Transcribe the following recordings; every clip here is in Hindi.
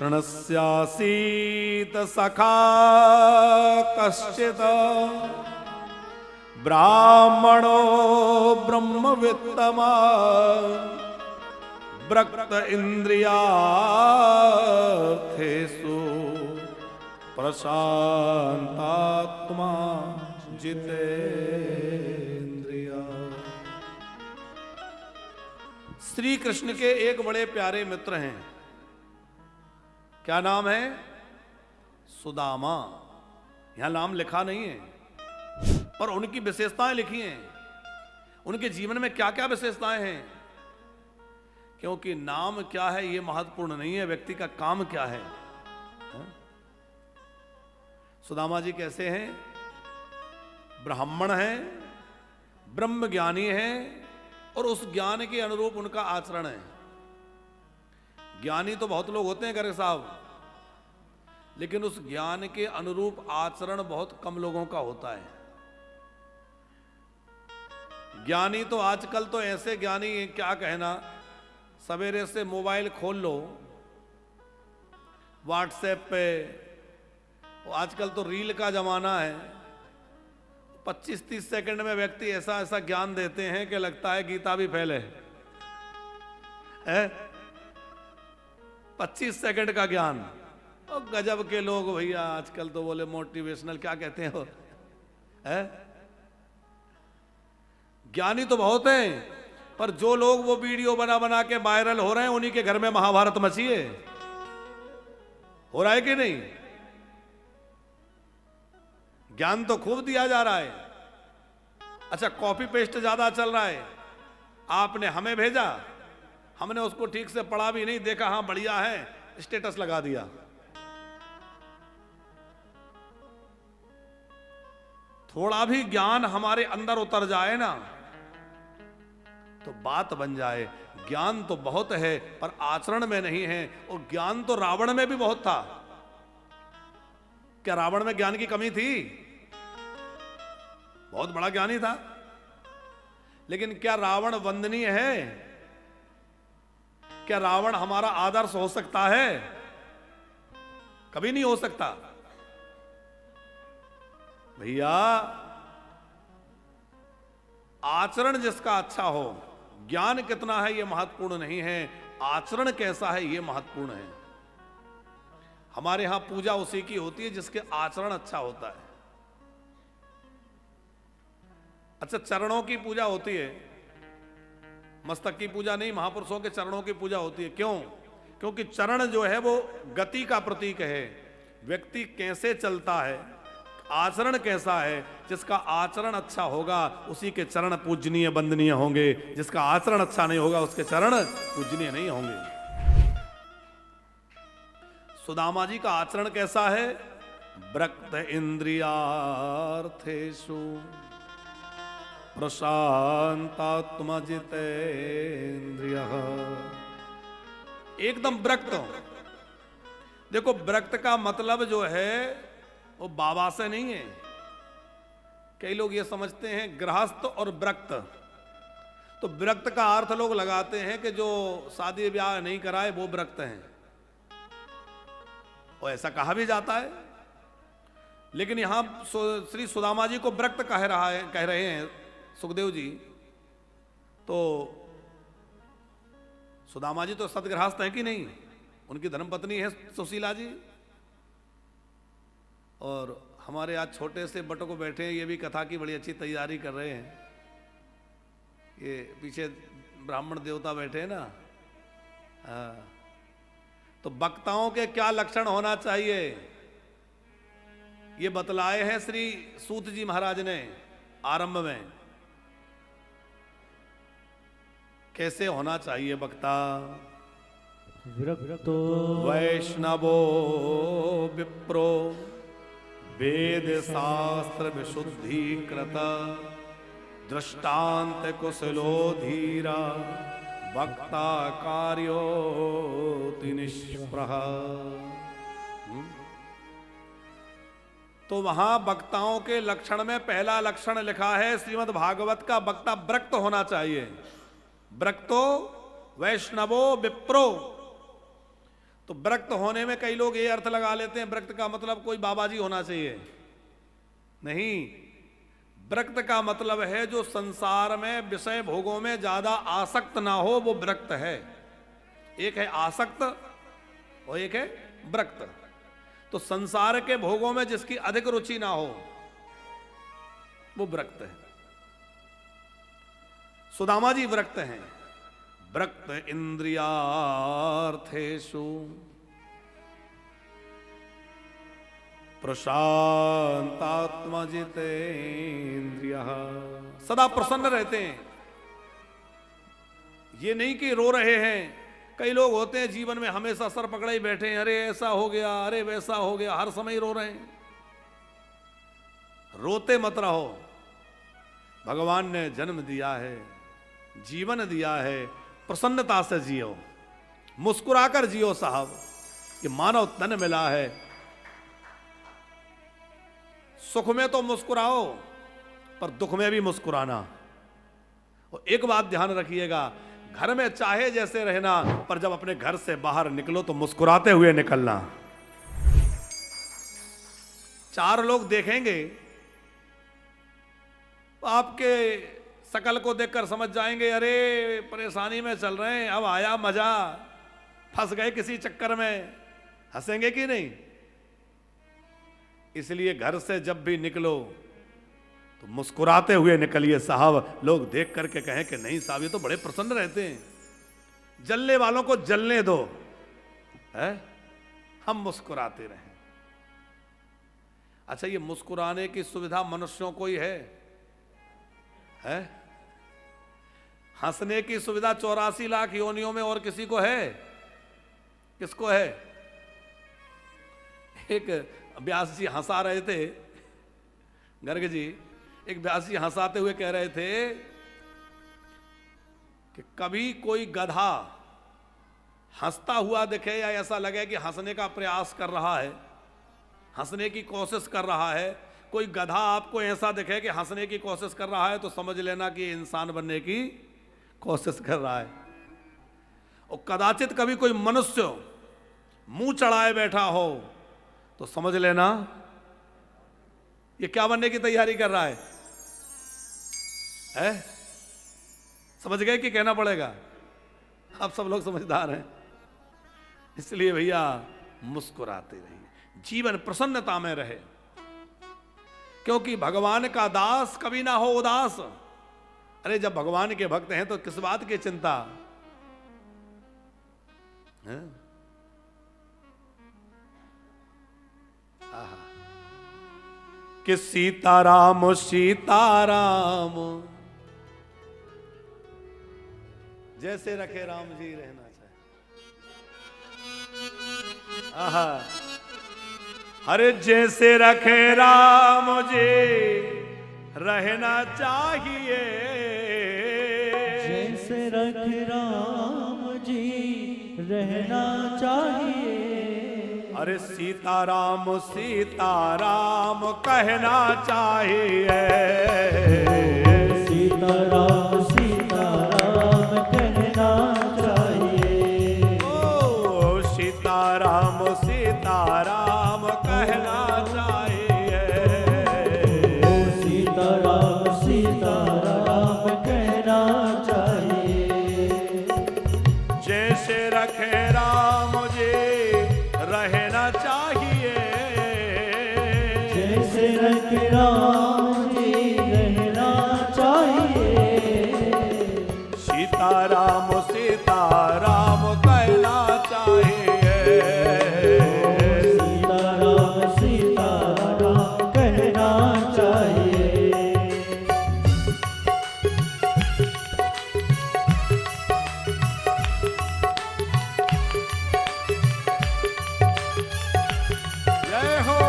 कृष्णस्यासीत सखा कश्चित् ब्राह्मणो ब्रह्मवित्तमा ब्रक्त इंद्रियार्थेषु प्रशांतात्मा जितेन्द्रिया। श्री कृष्ण के एक बड़े प्यारे मित्र हैं, क्या नाम है? सुदामा। यहां नाम लिखा नहीं है पर उनकी विशेषताएं लिखी हैं। उनके जीवन में क्या क्या विशेषताएं हैं, क्योंकि नाम क्या है यह महत्वपूर्ण नहीं है, व्यक्ति का काम क्या है। सुदामा जी कैसे हैं? ब्राह्मण हैं, ब्रह्म ज्ञानी हैं और उस ज्ञान के अनुरूप उनका आचरण है। ज्ञानी तो बहुत लोग होते हैं गर्ग साहब, लेकिन उस ज्ञान के अनुरूप आचरण बहुत कम लोगों का होता है। ज्ञानी तो आजकल तो ऐसे ज्ञानी क्या कहना, सवेरे से मोबाइल खोल लो, व्हाट्सएप पे, आजकल तो रील का जमाना है, 25-30 सेकंड में व्यक्ति ऐसा ऐसा ज्ञान देते हैं कि लगता है गीता भी फैले है। 25 सेकंड का ज्ञान, और गजब के लोग भैया आजकल तो बोले मोटिवेशनल क्या कहते हो है? ज्ञानी तो बहुत हैं, पर जो लोग वो वीडियो बना बना के वायरल हो रहे हैं, उन्हीं के घर में महाभारत मची है। हो रहा है कि नहीं? ज्ञान तो खूब दिया जा रहा है। अच्छा, कॉपी पेस्ट ज्यादा चल रहा है। आपने हमें भेजा, हमने उसको ठीक से पढ़ा भी नहीं, देखा हाँ बढ़िया है, स्टेटस लगा दिया। थोड़ा भी ज्ञान हमारे अंदर उतर जाए ना तो बात बन जाए। ज्ञान तो बहुत है पर आचरण में नहीं है। और ज्ञान तो रावण में भी बहुत था। क्या रावण में ज्ञान की कमी थी? बहुत बड़ा ज्ञानी था, लेकिन क्या रावण वंदनीय है? क्या रावण हमारा आदर्श हो सकता है? कभी नहीं हो सकता भैया। आचरण जिसका अच्छा हो, ज्ञान कितना है यह महत्वपूर्ण नहीं है, आचरण कैसा है यह महत्वपूर्ण है। हमारे यहां पूजा उसी की होती है जिसके आचरण अच्छा होता है। अच्छा, चरणों की पूजा होती है, मस्तक की पूजा नहीं, महापुरुषों के चरणों की पूजा होती है। क्यों? क्योंकि चरण जो है वो गति का प्रतीक है। व्यक्ति कैसे चलता है, आचरण कैसा है, जिसका आचरण अच्छा होगा उसी के चरण पूजनीय वंदनीय होंगे। जिसका आचरण अच्छा नहीं होगा उसके चरण पूजनीय नहीं होंगे। सुदामा जी का आचरण कैसा है? ब्रक्त इंद्रियार्थेषु प्रशांतात्मा जितेन्द्रियः। एकदम ब्रक्त। देखो, ब्रक्त का मतलब जो है वो बाबा से नहीं है। कई लोग ये समझते हैं गृहस्थ और ब्रक्त। तो ब्रक्त का अर्थ लोग लगाते हैं कि जो शादी ब्याह नहीं कराए वो ब्रक्त हैं, और ऐसा कहा भी जाता है। लेकिन यहां श्री सुदामा जी को ब्रक्त कह रहे हैं सुखदेव जी। तो सुदामा जी तो सदगृहस्थ हैं कि नहीं? उनकी धर्मपत्नी है सुशीला जी। और हमारे आज छोटे से बटुक बैठे हैं, ये भी कथा की बड़ी अच्छी तैयारी कर रहे हैं। ये पीछे ब्राह्मण देवता बैठे हैं ना। तो वक्ताओं के क्या लक्षण होना चाहिए ये बतलाए हैं श्री सूत जी महाराज ने आरंभ में। कैसे होना चाहिए वक्ता? विरक्तो वैष्णवो विप्रो वेद शास्त्र विशुद्धीकृत दृष्टांत कुशलो धीरा वक्ता कार्योति निष्प्रह। तो वहां वक्ताओं के लक्षण में पहला लक्षण लिखा है श्रीमद् भागवत का, वक्ता ब्रक्त होना चाहिए। ब्रक्तो वैष्णवो विप्रो। तो व्रक्त होने में कई लोग ये अर्थ लगा लेते हैं व्रक्त का मतलब कोई बाबा जी होना चाहिए। नहीं, व्रक्त का मतलब है जो संसार में विषय भोगों में ज्यादा आसक्त ना हो, वो व्रक्त है। एक है आसक्त और एक है व्रक्त। तो संसार के भोगों में जिसकी अधिक रुचि ना हो वो व्रक्त है। सुदामा जी व्रक्त हैं। व्रक्त इंद्रियार्थेषु प्रशांतात्मा जितेन्द्रियः, सदा प्रसन्न रहते हैं। ये नहीं कि रो रहे हैं। कई लोग होते हैं जीवन में हमेशा सर पकड़े ही बैठे हैं, अरे ऐसा हो गया, अरे वैसा हो गया, हर समय रो रहे हैं। रोते मत रहो। भगवान ने जन्म दिया है, जीवन दिया है, प्रसन्नता से जियो, मुस्कुराकर जियो साहब। ये मानव तन मिला है, सुख में तो मुस्कुराओ पर दुख में भी मुस्कुराना। और एक बात ध्यान रखिएगा, घर में चाहे जैसे रहना, पर जब अपने घर से बाहर निकलो तो मुस्कुराते हुए निकलना। चार लोग देखेंगे तो आपके शकल को देखकर समझ जाएंगे, अरे परेशानी में चल रहे हैं, अब आया मजा, फंस गए किसी चक्कर में। हंसेंगे कि नहीं? इसलिए घर से जब भी निकलो तो मुस्कुराते हुए निकलिए साहब। लोग देख करके कहें कि नहीं साहब ये तो बड़े प्रसन्न रहते हैं। जलने वालों को जलने दो, है? हम मुस्कुराते रहें। अच्छा, ये मुस्कुराने की सुविधा मनुष्यों को ही है? हंसने की सुविधा 84 लाख योनियों में और किसी को है? किसको है? एक व्यास जी हंसा रहे थे, गर्ग जी, एक व्यास जी हंसाते हुए कह रहे थे कि कभी कोई गधा हंसता हुआ दिखे या ऐसा लगे कि हंसने का प्रयास कर रहा है, हंसने की कोशिश कर रहा है, कोई गधा आपको ऐसा दिखे कि हंसने की कोशिश कर रहा है तो समझ लेना कि इंसान बनने की कोशिश कर रहा है। और कदाचित कभी कोई मनुष्य मुंह चढ़ाए बैठा हो तो समझ लेना ये क्या बनने की तैयारी कर रहा है? समझ गए कि कहना पड़ेगा? आप सब लोग समझदार हैं, इसलिए भैया मुस्कुराते रहिए, जीवन प्रसन्नता में रहे। क्योंकि भगवान का दास कभी ना हो उदास। अरे जब भगवान के भक्त हैं तो किस बात की चिंता है? कि सीताराम सीताराम जैसे रखे राम जी रहना चाहिए। आहा, अरे जैसे रखे राम जी रहना चाहिए, जैसे रखे राम जी रहना चाहिए। अरे सीताराम सीताराम कहना चाहिए, सीताराम सीताराम कहना चाहिए। ओ सीताराम सीताराम कहना चाहिए, सीताराम सीताराम कहना चाहिए। जैसे रखे राम जी रहना चाहिए, जैसे रखे राम जी रहना चाहिए। सीताराम सीताराम कहना चाहिए, सीताराम सीताराम कहना चाहिए। जय हो।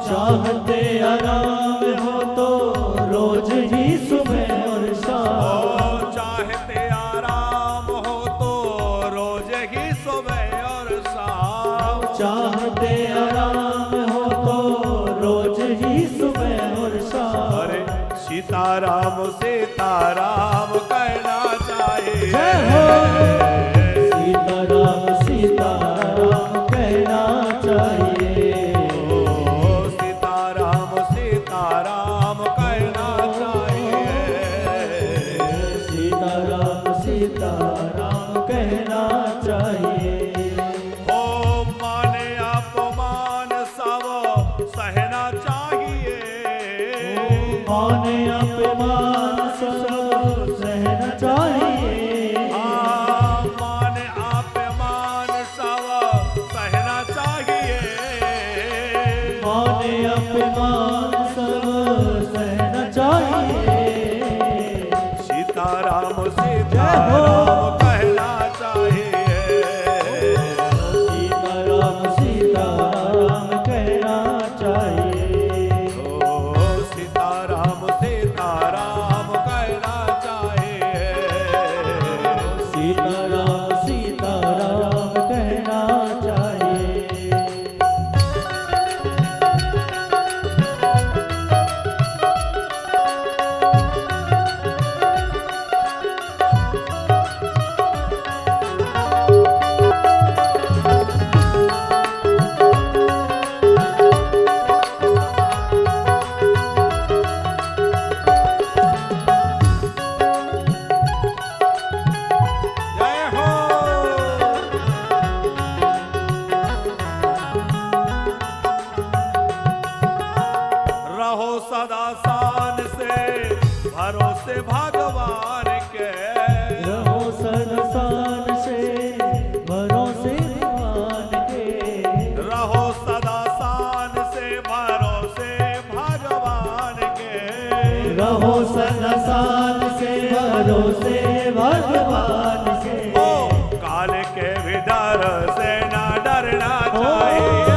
चाहते आराम हो तो रोज ही सुबह और शाम। चाहते आराम हो तो रोज ही सुबह और शाम। चाहते आराम हो तो रोज ही सुबह और शाम। अरे सीताराम सीताराम कहना चाहिए। जय हो सीताराम सीताराम कहना चाहिए। सीताराम सीताराम कहना चाहिए। सीताराम सीताराम कहना चाहिए। हो माने अपमान सब सहना चाहिए। मान अपमान सब सहना चाहिए। मान अपमान सब सहना चाहिए। मान अपमान सब सहना चाहिए। सीताराम सीताराम कहना चाहिए। सीताराम सीताराम कहना चाहिए। ओ सीताराम सीताराम कहना चाहिए। सीताराम सीताराम कहना चाहिए। जय हो। रहो सदा शान से भरोसे भगवान के। रहो सरसान से भरोसे भगवान के। रहो सदा शान से भरोसे भगवान के। रहो सरसान से भरोसे भगवान के। ओ काल के भी डर से ना डरना चाहिए।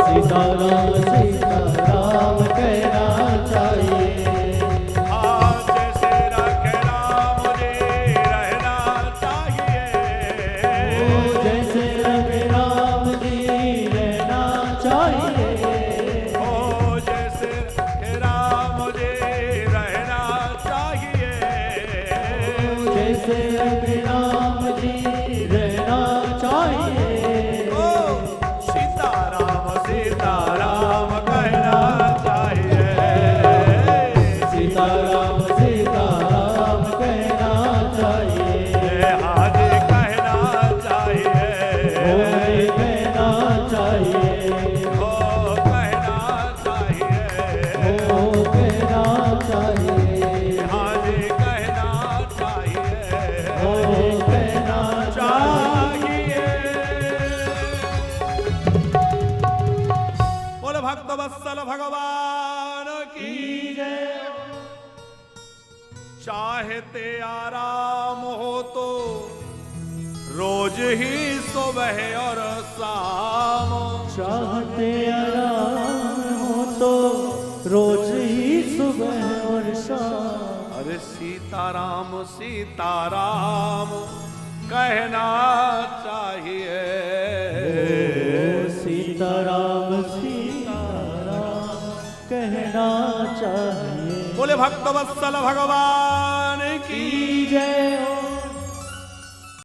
सीताराम सीताराम कहना चाहिए। आज से रखे राम जी रहना चाहिए। जैसे रघु राम जी रहना चाहिए। ओ जैसे राम जी रहना चाहिए। जैसे रघु राम जी रहना चाहिए। ओ सीताराम सीताराम कहना चाहिए। सीताराम सीताराम कहना चाहिए। आज कहना चाहिए। ओए कहना चाहिए। ओ कहना चाहिए। ओ कहना चाहिए। आज कहना चाहिए। ओ कहना चाहिए। बोले भक्त वत्सल भगवान की जय। चाहते आराम हो तो रोज ही सुबह और शाम। चाहते आराम हो तो रोज ही सुबह और शाम। अरे सीताराम सीताराम कहना चाहिए। सीताराम सीताराम कहना चाहिए। बोले भक्त वत्सल भगवान की जय हो।